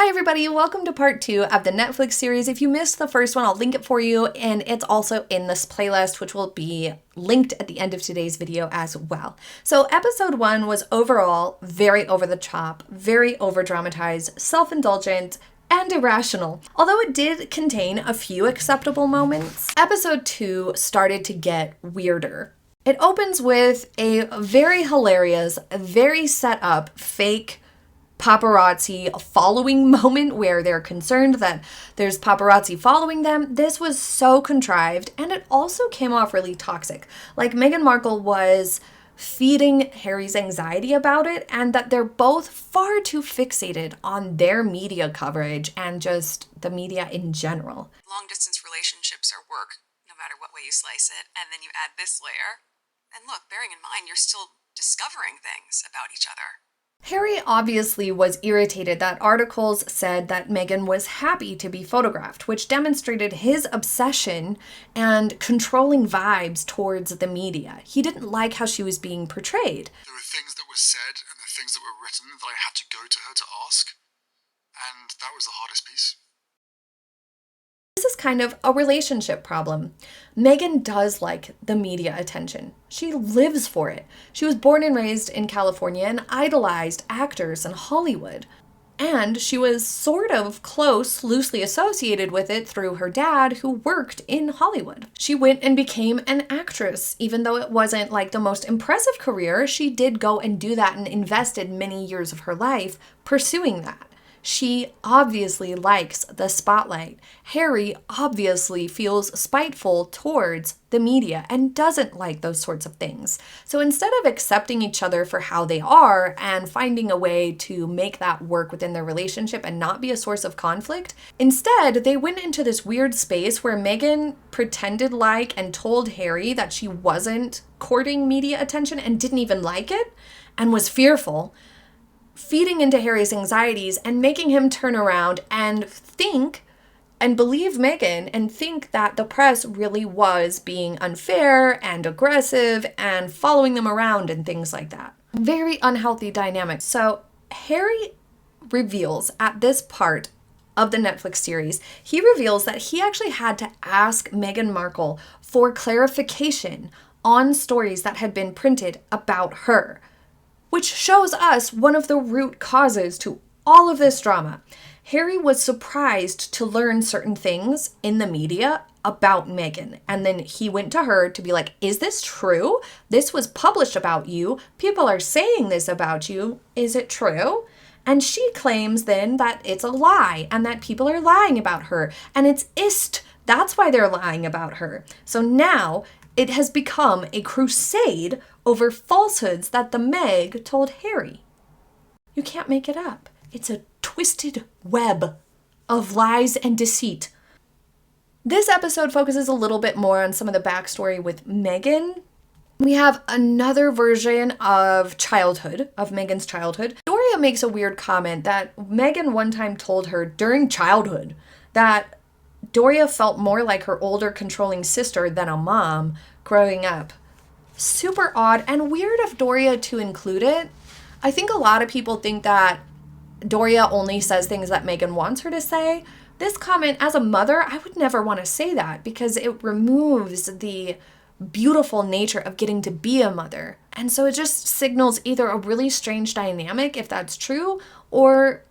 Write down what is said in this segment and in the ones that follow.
Hi everybody, welcome to part 2 of the Netflix series. If you missed the first one, I'll link it for you, and it's also in this playlist, which will be linked at the end of today's video as well. So episode 1 was overall very over the top, very over dramatized, self-indulgent, and irrational. Although it did contain a few acceptable moments, episode 2 started to get weirder. It opens with a very hilarious, very set up, fake paparazzi following moment where they're concerned that there's paparazzi following them. This was so contrived, and it also came off really toxic. Like Meghan Markle was feeding Harry's anxiety about it, and that they're both far too fixated on their media coverage and just the media in general. Long distance relationships are work, no matter what way you slice it, and then you add this layer. And look, bearing in mind, you're still discovering things about each other. Harry obviously was irritated that articles said that Meghan was happy to be photographed, which demonstrated his obsession and controlling vibes towards the media. He didn't like how she was being portrayed. There were things that were said and the things that were written that I had to go to her to ask, and that was the hardest piece. This is kind of a relationship problem. Meghan does like the media attention. She lives for it. She was born and raised in California and idolized actors in Hollywood. And she was sort of close, loosely associated with it through her dad, who worked in Hollywood. She went and became an actress. Even though it wasn't like the most impressive career, she did go and do that and invested many years of her life pursuing that. She obviously likes the spotlight. Harry obviously feels spiteful towards the media and doesn't like those sorts of things. So instead of accepting each other for how they are and finding a way to make that work within their relationship and not be a source of conflict, instead they went into this weird space where Meghan pretended like and told Harry that she wasn't courting media attention and didn't even like it and was fearful, feeding into Harry's anxieties and making him turn around and think and believe Meghan and think that the press really was being unfair and aggressive and following them around and things like that. Very unhealthy dynamic. So Harry reveals at this part of the Netflix series, he reveals that he actually had to ask Meghan Markle for clarification on stories that had been printed about her, which shows us one of the root causes to all of this drama. Harry was surprised to learn certain things in the media about Meghan, and then he went to her to be like, is this true? This was published about you. People are saying this about you. Is it true? And she claims then that it's a lie and that people are lying about her, and it's ist. That's why they're lying about her. So now it has become a crusade over falsehoods that the Meg told Harry. You can't make it up. It's a twisted web of lies and deceit. This episode focuses a little bit more on some of the backstory with Meghan. We have another version of Meghan's childhood. Doria makes a weird comment that Meghan one time told her during childhood that Doria felt more like her older controlling sister than a mom growing up. Super odd and weird of Doria to include it. I think a lot of people think that Doria only says things that Meghan wants her to say. This comment, as a mother, I would never want to say that because it removes the beautiful nature of getting to be a mother. And so it just signals either a really strange dynamic, if that's true, or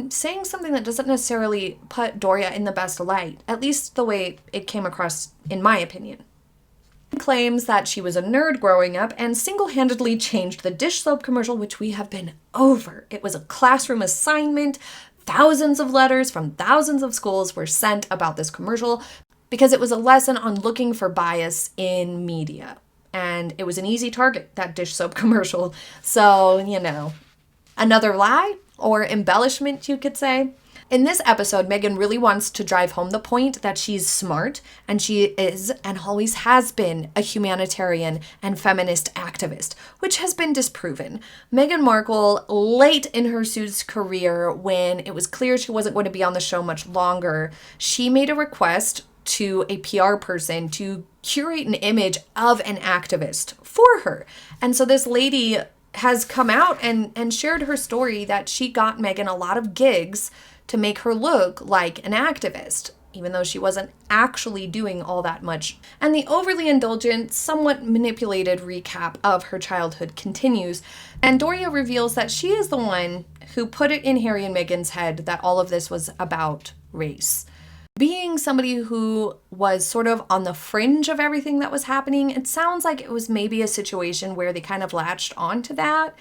saying something that doesn't necessarily put Doria in the best light, at least the way it came across in my opinion. Claims that she was a nerd growing up and single-handedly changed the dish soap commercial, which we have been over. It was a classroom assignment. Thousands of letters from thousands of schools were sent about this commercial because it was a lesson on looking for bias in media. And it was an easy target, that dish soap commercial. So, another lie or embellishment, you could say. In this episode, Meghan really wants to drive home the point that she's smart, and she is and always has been a humanitarian and feminist activist, which has been disproven. Meghan Markle, late in her Suits career, when it was clear she wasn't going to be on the show much longer, she made a request to a PR person to curate an image of an activist for her. And so this lady has come out and shared her story that she got Meghan a lot of gigs to make her look like an activist, even though she wasn't actually doing all that much. And the overly indulgent, somewhat manipulated recap of her childhood continues, and Doria reveals that she is the one who put it in Harry and Meghan's head that all of this was about race. Being somebody who was sort of on the fringe of everything that was happening, it sounds like it was maybe a situation where they kind of latched onto that,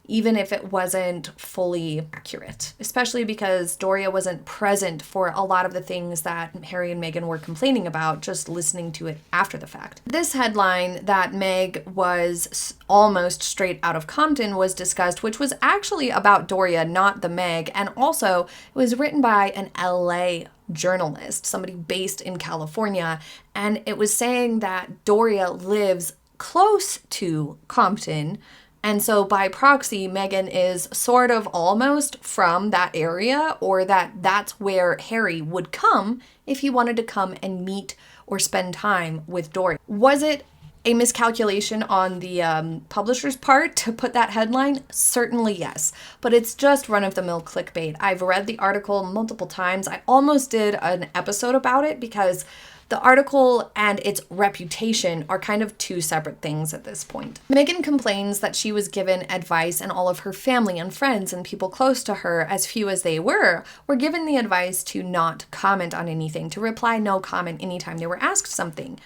even if it wasn't fully accurate, especially because Doria wasn't present for a lot of the things that Harry and Meghan were complaining about, just listening to it after the fact. This headline that Meg was almost straight out of Compton was discussed, which was actually about Doria, not the Meg, and also it was written by an LA journalist, somebody based in California, and it was saying that Doria lives close to Compton, and so by proxy, Meghan is sort of almost from that area, or that's where Harry would come if he wanted to come and meet or spend time with Doria. Was it a miscalculation on the publisher's part to put that headline? Certainly yes, but it's just run-of-the-mill clickbait. I've read the article multiple times. I almost did an episode about it because the article and its reputation are kind of two separate things at this point. Meghan complains that she was given advice, and all of her family and friends and people close to her, as few as they were given the advice to not comment on anything, to reply no comment anytime they were asked something.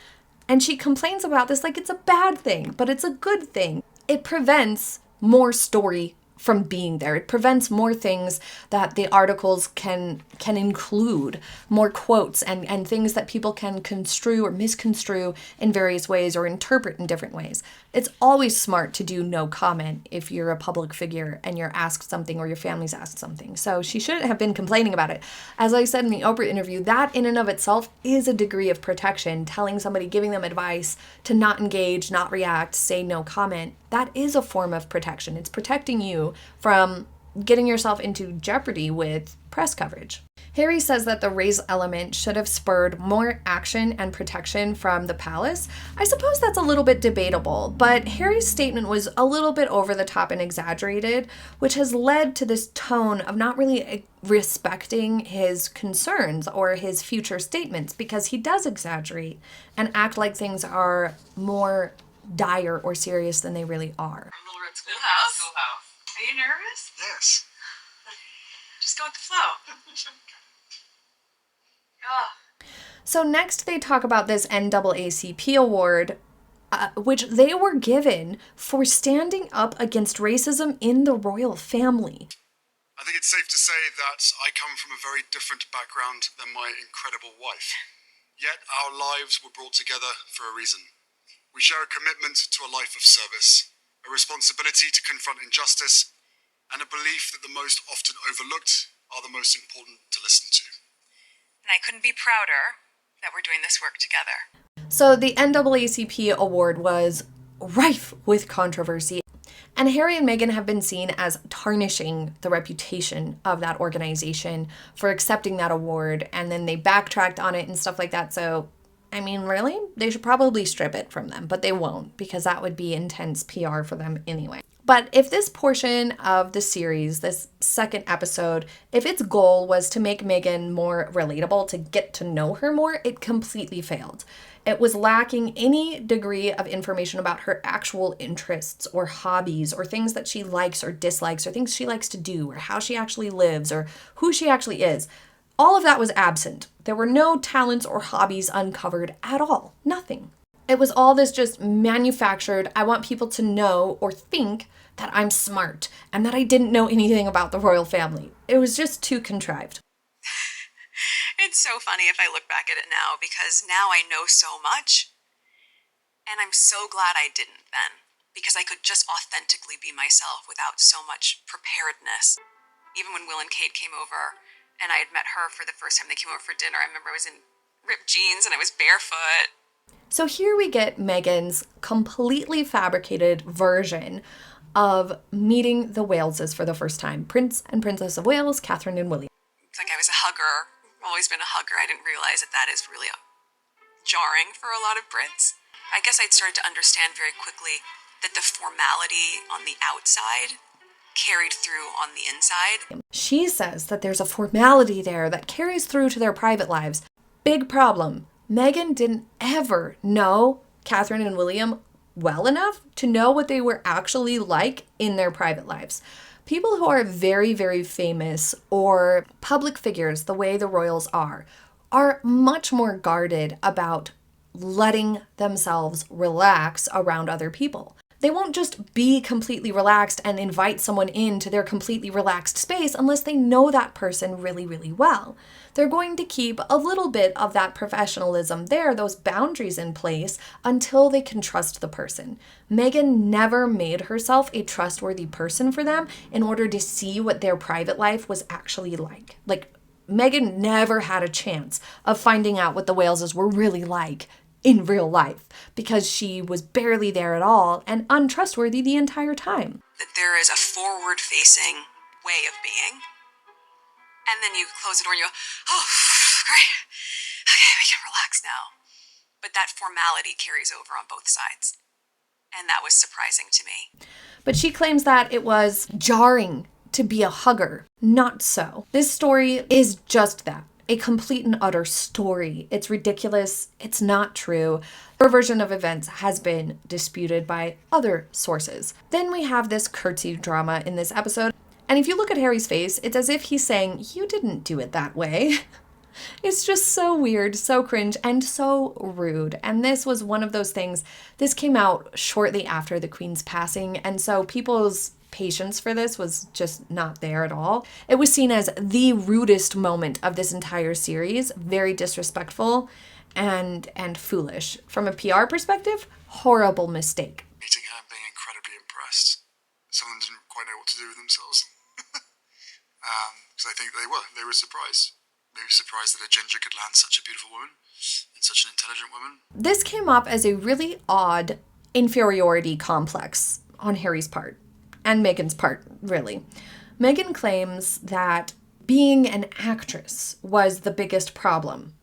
And she complains about this like it's a bad thing, but it's a good thing. It prevents more story from being there. It prevents more things that the articles can include, more quotes and things that people can construe or misconstrue in various ways or interpret in different ways. It's always smart to do no comment if you're a public figure and you're asked something or your family's asked something. So she shouldn't have been complaining about it. As I said in the Oprah interview, that in and of itself is a degree of protection. Telling somebody, giving them advice to not engage, not react, say no comment, that is a form of protection. It's protecting you from getting yourself into jeopardy with press coverage. Harry says that the race element should have spurred more action and protection from the palace. I suppose that's a little bit debatable, but Harry's statement was a little bit over the top and exaggerated, which has led to this tone of not really respecting his concerns or his future statements, because he does exaggerate and act like things are more dire or serious than they really are. Little Red Schoolhouse. Are you nervous? Yes. Just go with the flow. So next they talk about this NAACP award, which they were given for standing up against racism in the royal family. I think it's safe to say that I come from a very different background than my incredible wife. Yet our lives were brought together for a reason. We share a commitment to a life of service, a responsibility to confront injustice, and a belief that the most often overlooked are the most important to listen to. And I couldn't be prouder that we're doing this work together. So the NAACP award was rife with controversy, and Harry and Meghan have been seen as tarnishing the reputation of that organization for accepting that award, and then they backtracked on it and stuff like that. So, I mean, really? They should probably strip it from them, but they won't, because that would be intense PR for them anyway. But if this portion of the series, this second episode, if its goal was to make Meghan more relatable, to get to know her more, it completely failed. It was lacking any degree of information about her actual interests or hobbies or things that she likes or dislikes or things she likes to do or how she actually lives or who she actually is. All of that was absent. There were no talents or hobbies uncovered at all. Nothing. It was all this just manufactured, I want people to know or think that I'm smart and that I didn't know anything about the royal family. It was just too contrived. It's so funny if I look back at it now, because now I know so much. And I'm so glad I didn't then, because I could just authentically be myself without so much preparedness. Even when Will and Kate came over and I had met her for the first time they came over for dinner, I remember I was in ripped jeans and I was barefoot. So here we get Meghan's completely fabricated version of meeting the Waleses for the first time. Prince and Princess of Wales, Catherine and William. It's like I was a hugger, always been a hugger. I didn't realize that is really jarring for a lot of Brits. I guess I'd started to understand very quickly that the formality on the outside carried through on the inside. She says that there's a formality there that carries through to their private lives. Big problem. Meghan didn't ever know Catherine and William well enough to know what they were actually like in their private lives. People who are very, very famous or public figures, the way the royals are much more guarded about letting themselves relax around other people. They won't just be completely relaxed and invite someone into their completely relaxed space unless they know that person really, really well. They're going to keep a little bit of that professionalism there, those boundaries in place, until they can trust the person. Meghan never made herself a trustworthy person for them in order to see what their private life was actually like. Meghan never had a chance of finding out what the Waleses were really like in real life because she was barely there at all and untrustworthy the entire time. That there is a forward-facing way of being. And then you close the door and you go, oh, great. Okay, we can relax now. But that formality carries over on both sides. And that was surprising to me. But she claims that it was jarring to be a hugger. Not so. This story is just that. A complete and utter story. It's ridiculous. It's not true. Her version of events has been disputed by other sources. Then we have this curtsy drama in this episode. And if you look at Harry's face, it's as if he's saying, you didn't do it that way. It's just so weird, so cringe, and so rude. And this was one of those things. This came out shortly after the Queen's passing. And so people's patience for this was just not there at all. It was seen as the rudest moment of this entire series, very disrespectful and foolish. From a PR perspective, horrible mistake. Meeting her and being incredibly impressed. Some of them didn't quite know what to do with themselves. Because I think they were surprised. Maybe surprised that a ginger could land such a beautiful woman and such an intelligent woman. This came up as a really odd inferiority complex on Harry's part. And Meghan's part, really. Meghan claims that being an actress was the biggest problem,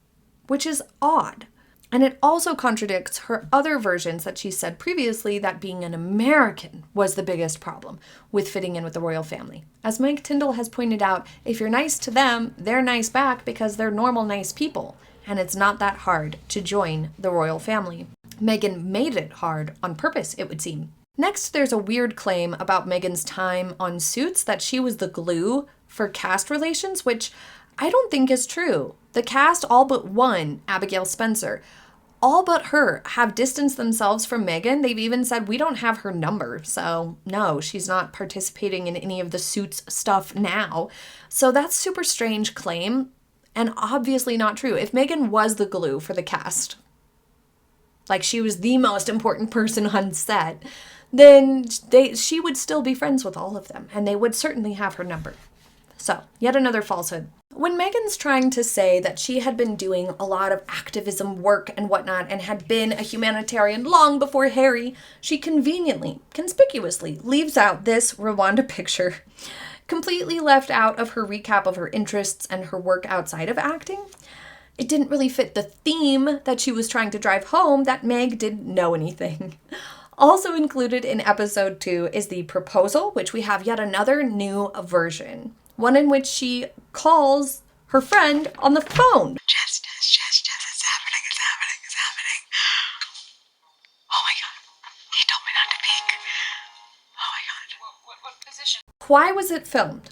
which is odd. And it also contradicts her other versions that she said previously that being an American was the biggest problem with fitting in with the royal family. As Mike Tyndall has pointed out, if you're nice to them, they're nice back because they're normal, nice people. And it's not that hard to join the royal family. Meghan made it hard on purpose, it would seem. Next, there's a weird claim about Meghan's time on Suits that she was the glue for cast relations, which I don't think is true. The cast, all but one, Abigail Spencer, all but her, have distanced themselves from Meghan. They've even said, we don't have her number, so no, she's not participating in any of the Suits stuff now. So that's super strange claim, and obviously not true. If Meghan was the glue for the cast, like she was the most important person on set, then she would still be friends with all of them, and they would certainly have her number. So, yet another falsehood. When Meghan's trying to say that she had been doing a lot of activism work and whatnot and had been a humanitarian long before Harry, she conspicuously leaves out this Rwanda picture, completely left out of her recap of her interests and her work outside of acting. It didn't really fit the theme that she was trying to drive home that Meg didn't know anything. Also included in episode 2 is the proposal, which we have yet another new version. One in which she calls her friend on the phone. Jess, it's happening. Oh my God, he told me not to peek. Oh my God. What position? Why was it filmed?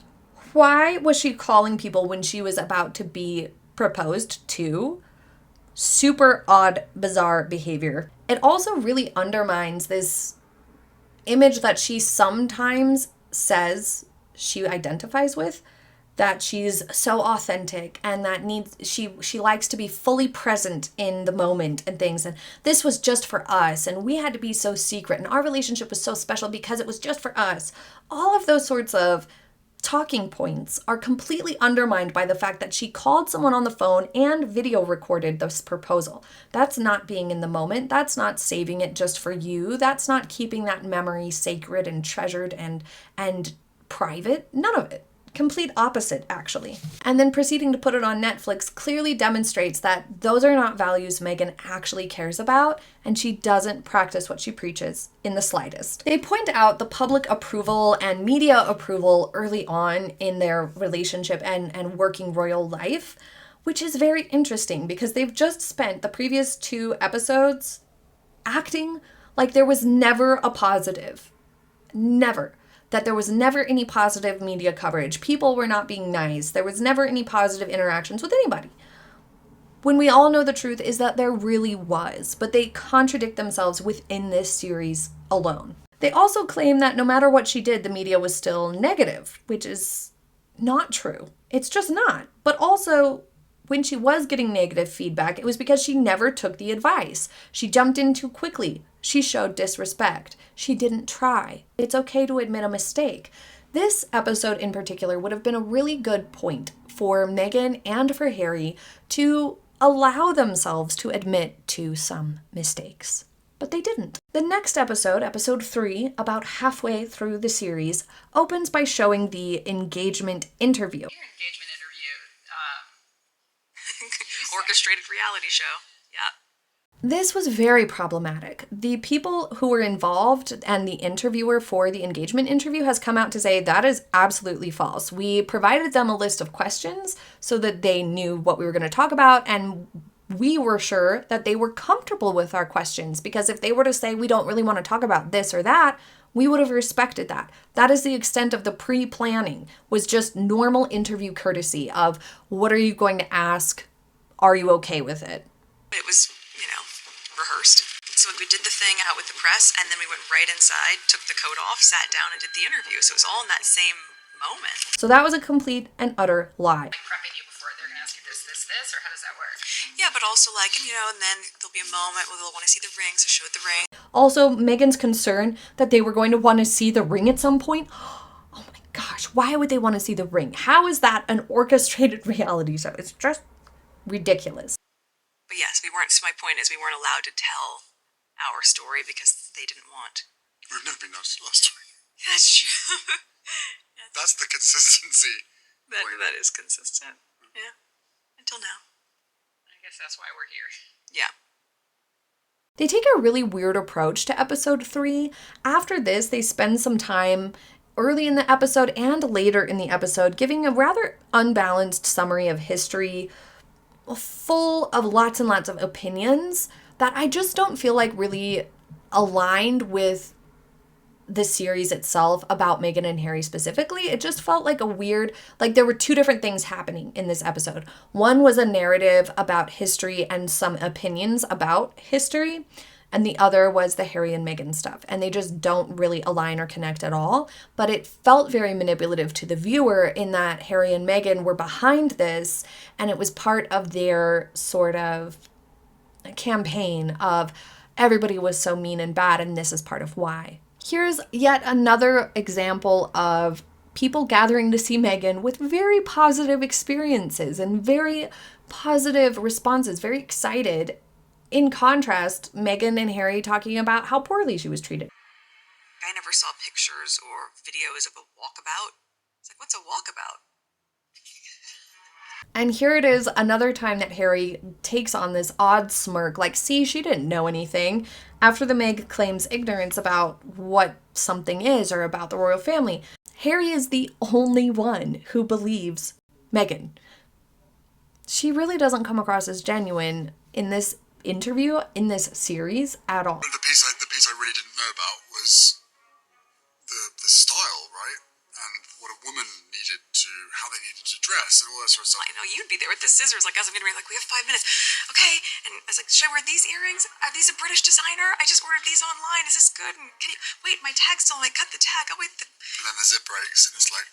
Why was she calling people when she was about to be proposed to? Super odd, bizarre behavior. It also really undermines this image that she sometimes says she identifies with, that she's so authentic and that she likes to be fully present in the moment and things. And this was just for us, and we had to be so secret, and our relationship was so special because it was just for us. All of those sorts of talking points are completely undermined by the fact that she called someone on the phone and video recorded this proposal. That's not being in the moment. That's not saving it just for you. That's not keeping that memory sacred and treasured and private. None of it. Complete opposite, actually. And then proceeding to put it on Netflix clearly demonstrates that those are not values Meghan actually cares about, and she doesn't practice what she preaches in the slightest. They point out the public approval and media approval early on in their relationship and working royal life, which is very interesting because they've just spent the previous 2 episodes acting like there was never a positive. Never. That there was never any positive media coverage. People were not being nice. There was never any positive interactions with anybody. When we all know the truth is that there really was, but they contradict themselves within this series alone. They also claim that no matter what she did, the media was still negative, which is not true. It's just not. But also, when she was getting negative feedback, it was because she never took the advice. She jumped in too quickly. She showed disrespect. She didn't try. It's okay to admit a mistake. This episode in particular would have been a really good point for Meghan and for Harry to allow themselves to admit to some mistakes. But they didn't. The next episode, episode 3, about halfway through the series, opens by showing the engagement interview. Your engagement interview. Orchestrated reality show. Yeah. This was very problematic. The people who were involved and the interviewer for the engagement interview has come out to say that is absolutely false. We provided them a list of questions so that they knew what we were going to talk about, and we were sure that they were comfortable with our questions, because if they were to say we don't really want to talk about this or that, we would have respected that. That is the extent of the pre-planning, was just normal interview courtesy of what are you going to ask? Are you okay with it? It was, rehearsed. So we did the thing out with the press, and then we went right inside, took the coat off, sat down, and did the interview. So it was all in that same moment. So that was a complete and utter lie. Like prepping you before they're going to ask you this, or how does that work? Yeah, but also and then there'll be a moment where they'll want to see the ring, so show the ring. Also, Meghan's concern that they were going to want to see the ring at some point. Oh my gosh, why would they want to see the ring? How is that an orchestrated reality show? It's just ridiculous. But yes, so my point is we weren't allowed to tell our story because they didn't want. We've never been asked last story. Yeah, that's true. That's the consistency. That is consistent. Yeah. Until now. I guess that's why we're here. Yeah. They take a really weird approach to episode 3. After this, they spend some time early in the episode and later in the episode giving a rather unbalanced summary of history, full of lots and lots of opinions that I just don't feel like really aligned with the series itself about Meghan and Harry specifically. It just felt like there were 2 different things happening in this episode. One was a narrative about history and some opinions about history, and the other was the Harry and Meghan stuff. And they just don't really align or connect at all. But it felt very manipulative to the viewer in that Harry and Meghan were behind this, and it was part of their sort of campaign of everybody was so mean and bad, and this is part of why. Here's yet another example of people gathering to see Meghan with very positive experiences and very positive responses, very excited. In contrast, Meghan and Harry talking about how poorly she was treated. I never saw pictures or videos of a walkabout. It's like, what's a walkabout? And here it is, another time that Harry takes on this odd smirk, like, see, she didn't know anything, after the Meg claims ignorance about what something is or about the royal family. Harry is the only one who believes Meghan. She really doesn't come across as genuine in this interview, in this series, at all. The piece I really didn't know about was the style, right? And what a woman needed to, how they needed to dress and all that sort of stuff. I know, you'd be there with the scissors, like, as I'm getting ready, like, we have 5 minutes. Okay, and I was like, should I wear these earrings? Are these a British designer? I just ordered these online. Is this good? And can you, wait, my tag's still, like, cut the tag. Oh, wait, and then the zip breaks, and it's like...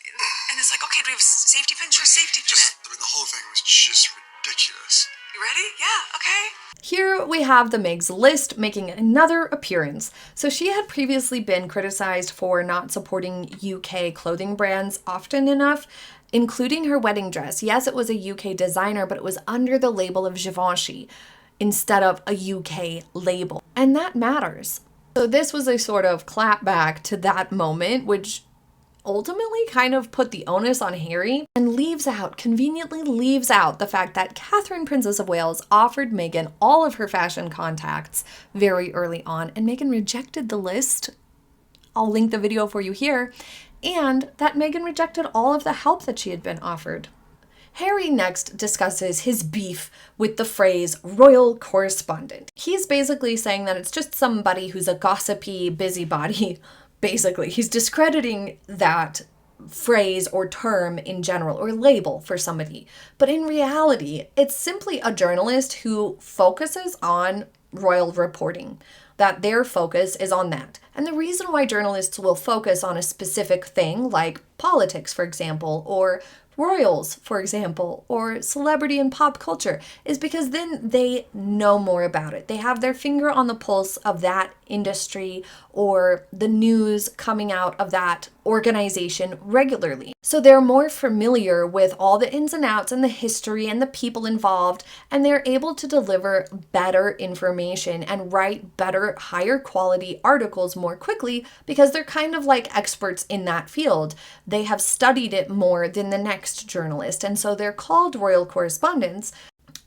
And it's like, okay, do we have safety pin? Sure, safety pin it. The whole thing was just ridiculous. You ready? Yeah, okay. Here we have the Meg's list making another appearance. So she had previously been criticized for not supporting UK clothing brands often enough, including her wedding dress. Yes, it was a UK designer, but it was under the label of Givenchy instead of a UK label. And that matters. So this was a sort of clapback to that moment, which ultimately kind of put the onus on Harry and conveniently leaves out the fact that Catherine, Princess of Wales, offered Meghan all of her fashion contacts very early on, and Meghan rejected the list. I'll link the video for you here. And that Meghan rejected all of the help that she had been offered. Harry next discusses his beef with the phrase royal correspondent. He's basically saying that it's just somebody who's a gossipy busybody. Basically, he's discrediting that phrase or term in general, or label for somebody. But in reality, it's simply a journalist who focuses on royal reporting, that their focus is on that. And the reason why journalists will focus on a specific thing, like politics, for example, or royals, for example, or celebrity and pop culture, is because then they know more about it. They have their finger on the pulse of that industry or the news coming out of that organization regularly. So they're more familiar with all the ins and outs and the history and the people involved, and they're able to deliver better information and write better, higher quality articles more quickly because they're kind of like experts in that field. They have studied it more than the next journalist, and so they're called royal correspondents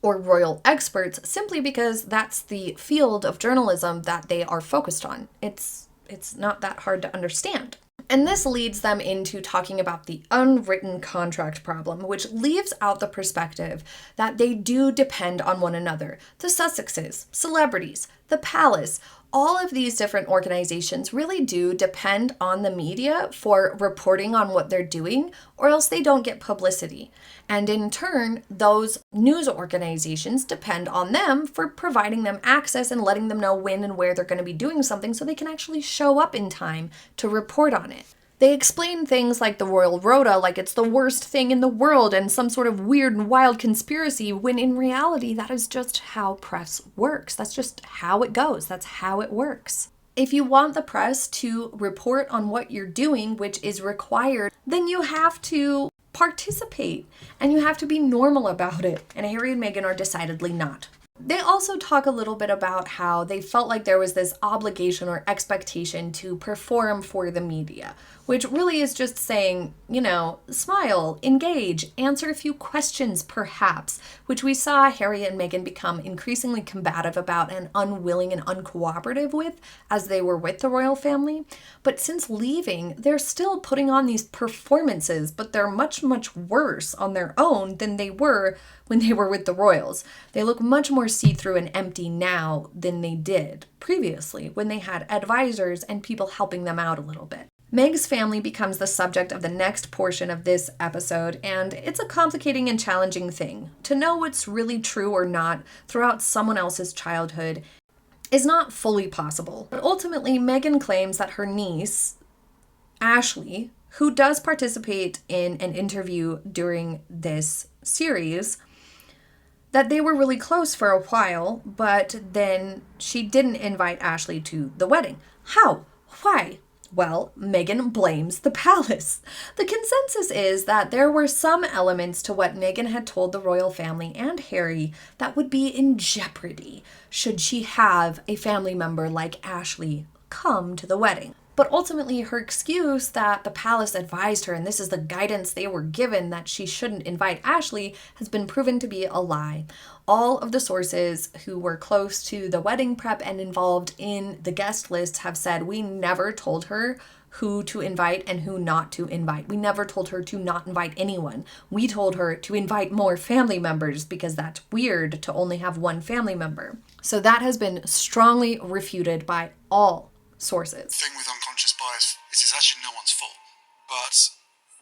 or royal experts simply because that's the field of journalism that they are focused on. It's not that hard to understand. And this leads them into talking about the unwritten contract problem, which leaves out the perspective that they do depend on one another. The Sussexes, celebrities, the palace, all of these different organizations really do depend on the media for reporting on what they're doing, or else they don't get publicity. And in turn, those news organizations depend on them for providing them access and letting them know when and where they're going to be doing something so they can actually show up in time to report on it. They explain things like the royal rota like it's the worst thing in the world and some sort of weird and wild conspiracy, when in reality, that is just how press works. That's just how it goes. That's how it works. If you want the press to report on what you're doing, which is required, then you have to participate and you have to be normal about it. And Harry and Meghan are decidedly not. They also talk a little bit about how they felt like there was this obligation or expectation to perform for the media, which really is just saying, smile, engage, answer a few questions perhaps, which we saw Harry and Meghan become increasingly combative about and unwilling and uncooperative with as they were with the royal family. But since leaving, they're still putting on these performances, but they're much, much worse on their own than they were when they were with the royals. They look much more see-through and empty now than they did previously when they had advisors and people helping them out a little bit. Meg's family becomes the subject of the next portion of this episode, and it's a complicating and challenging thing. To know what's really true or not throughout someone else's childhood is not fully possible. But ultimately, Meghan claims that her niece, Ashley, who does participate in an interview during this series, that they were really close for a while, but then she didn't invite Ashley to the wedding. How? Why? Well, Meghan blames the palace. The consensus is that there were some elements to what Meghan had told the royal family and Harry that would be in jeopardy should she have a family member like Ashley come to the wedding. But ultimately, her excuse that the palace advised her, and this is the guidance they were given, that she shouldn't invite Ashley, has been proven to be a lie. All of the sources who were close to the wedding prep and involved in the guest list have said, we never told her who to invite and who not to invite. We never told her to not invite anyone. We told her to invite more family members because that's weird to only have one family member. So that has been strongly refuted by all sources. The thing with unconscious bias is it's actually no one's fault. But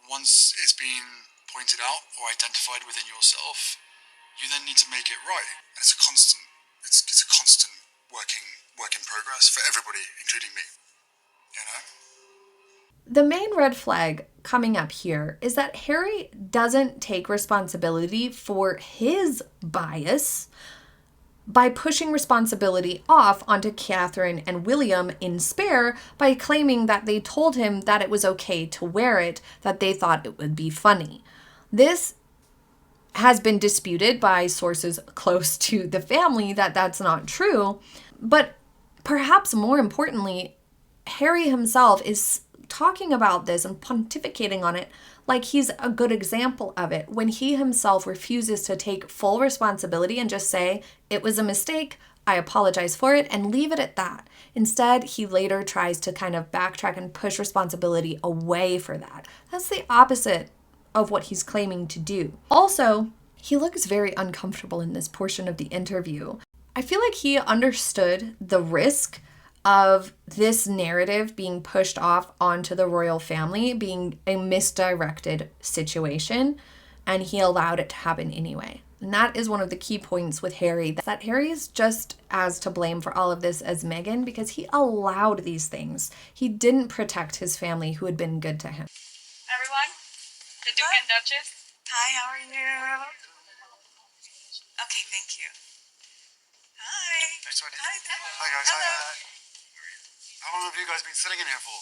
once it's been pointed out or identified within yourself, you then need to make it right. And it's a constant work in progress for everybody, including me. The main red flag coming up here is that Harry doesn't take responsibility for his bias by pushing responsibility off onto Catherine and William in Spare by claiming that they told him that it was okay to wear it, that they thought it would be funny. This has been disputed by sources close to the family that that's not true, but perhaps more importantly, Harry himself is talking about this and pontificating on it like he's a good example of it when he himself refuses to take full responsibility and just say, it was a mistake, I apologize for it, and leave it at that. Instead, he later tries to kind of backtrack and push responsibility away for that. That's the opposite of what he's claiming to do. Also, he looks very uncomfortable in this portion of the interview. I feel like he understood the risk of this narrative being pushed off onto the royal family being a misdirected situation, and he allowed it to happen anyway. And that is one of the key points with Harry, that Harry is just as to blame for all of this as Meghan, because he allowed these things. He didn't protect his family who had been good to him. Everyone, the Duke and Duchess. Hi, how are you? Okay, thank you. Hi. Hi guys. How long have you guys been sitting in here for?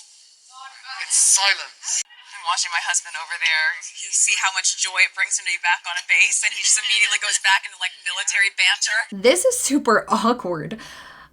In silence. I'm watching my husband over there. You see how much joy it brings him to be back on a base, and he just immediately goes back into like military banter. This is super awkward.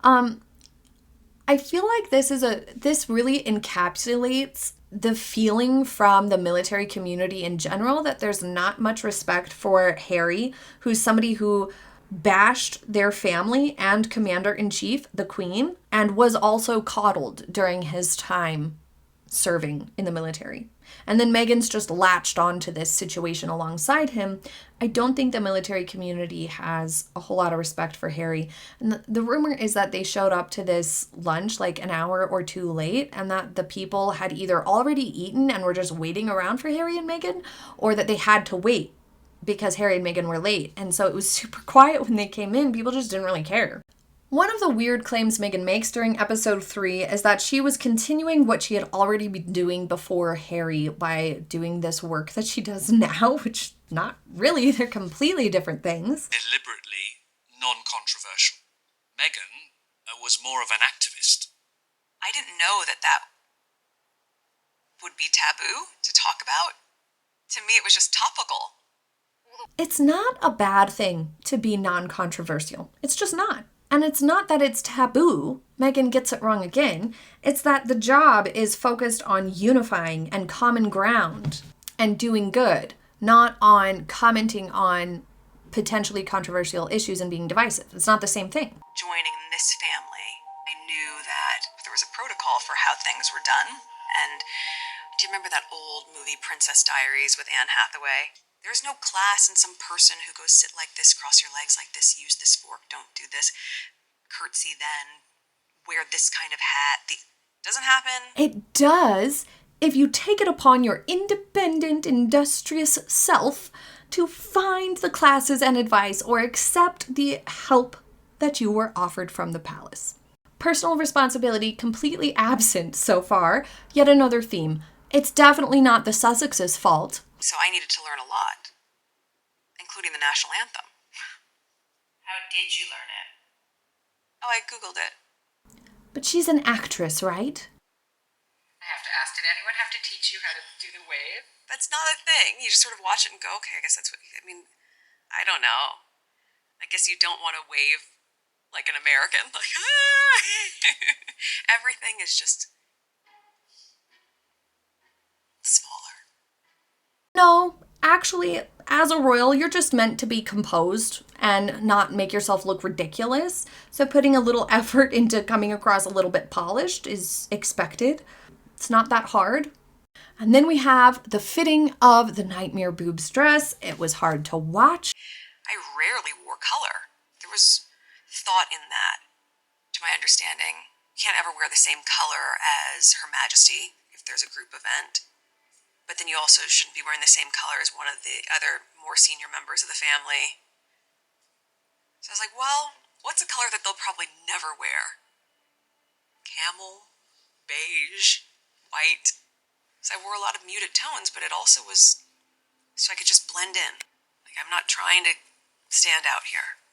I feel like this really encapsulates the feeling from the military community in general that there's not much respect for Harry, who's somebody who bashed their family and commander-in-chief, the Queen, and was also coddled during his time serving in the military. And then Meghan's just latched onto this situation alongside him. I don't think the military community has a whole lot of respect for Harry. And the rumor is that they showed up to this lunch like an hour or two late, and that the people had either already eaten and were just waiting around for Harry and Meghan, or that they had to wait because Harry and Meghan were late. And so it was super quiet when they came in. People just didn't really care. One of the weird claims Meghan makes during episode 3 is that she was continuing what she had already been doing before Harry by doing this work that she does now, which not really, they're completely different things. Deliberately non-controversial. Meghan was more of an activist. I didn't know that would be taboo to talk about. To me, it was just topical. It's not a bad thing to be non-controversial. It's just not. And it's not that it's taboo. Meghan gets it wrong again. It's that the job is focused on unifying and common ground and doing good, not on commenting on potentially controversial issues and being divisive. It's not the same thing. Joining this family, I knew that there was a protocol for how things were done. And do you remember that old movie, Princess Diaries, with Anne Hathaway? There's no class in some person who goes sit like this, cross your legs like this, use this fork, don't do this, curtsy then, wear this kind of hat. Doesn't happen. It does if you take it upon your independent, industrious self to find the classes and advice or accept the help that you were offered from the palace. Personal responsibility completely absent so far. Yet another theme. It's definitely not the Sussexes' fault. So I needed to learn a lot, including the national anthem. How did you learn it? Oh, I Googled it. But she's an actress, right? I have to ask, did anyone have to teach you how to do the wave? That's not a thing. You just sort of watch it and go, okay, I guess that's what, I don't know. I guess you don't want to wave like an American. Like, everything is just smaller. No, actually, as a royal, you're just meant to be composed and not make yourself look ridiculous. So putting a little effort into coming across a little bit polished is expected. It's not that hard. And then we have the fitting of the Nightmare Boobs dress. It was hard to watch. I rarely wore color. There was thought in that, to my understanding. You can't ever wear the same color as Her Majesty if there's a group event. But then you also shouldn't be wearing the same color as one of the other more senior members of the family. So I was like, well, what's a color that they'll probably never wear? Camel, beige, white. So I wore a lot of muted tones, but it also was so I could just blend in. Like, I'm not trying to stand out here.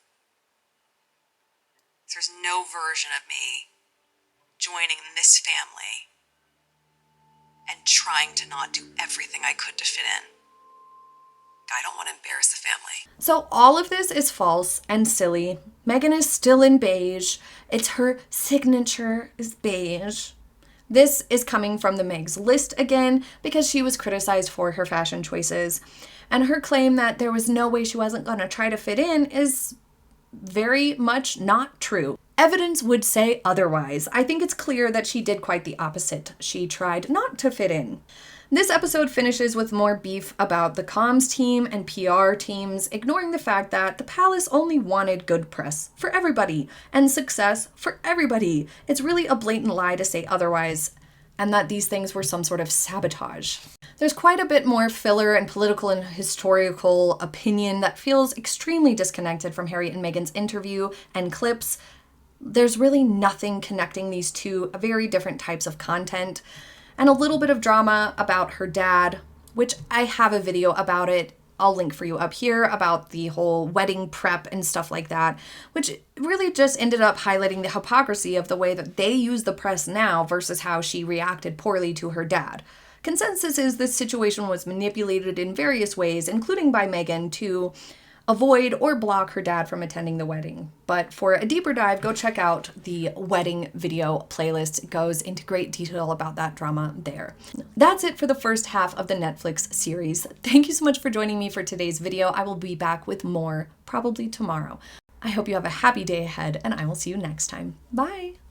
There's no version of me joining this family and trying to not do everything I could to fit in. I don't want to embarrass the family. So all of this is false and silly. Meghan is still in beige. It's her signature is beige. This is coming from the Meg's list again because she was criticized for her fashion choices. And her claim that there was no way she wasn't going to try to fit in is very much not true. Evidence would say otherwise. I think it's clear that she did quite the opposite. She tried not to fit in. This episode finishes with more beef about the comms team and PR teams, ignoring the fact that the palace only wanted good press for everybody and success for everybody. It's really a blatant lie to say otherwise, and that these things were some sort of sabotage. There's quite a bit more filler and political and historical opinion that feels extremely disconnected from Harry and Meghan's interview and clips. There's really nothing connecting these two very different types of content. And a little bit of drama about her dad, which I have a video about it. I'll link for you up here about the whole wedding prep and stuff like that, which really just ended up highlighting the hypocrisy of the way that they use the press now versus how she reacted poorly to her dad. Consensus is this situation was manipulated in various ways, including by Meghan, to avoid or block her dad from attending the wedding. But for a deeper dive, go check out the wedding video playlist. It goes into great detail about that drama there. That's it for the first half of the Netflix series. Thank you so much for joining me for today's video. I will be back with more probably tomorrow. I hope you have a happy day ahead, and I will see you next time. Bye!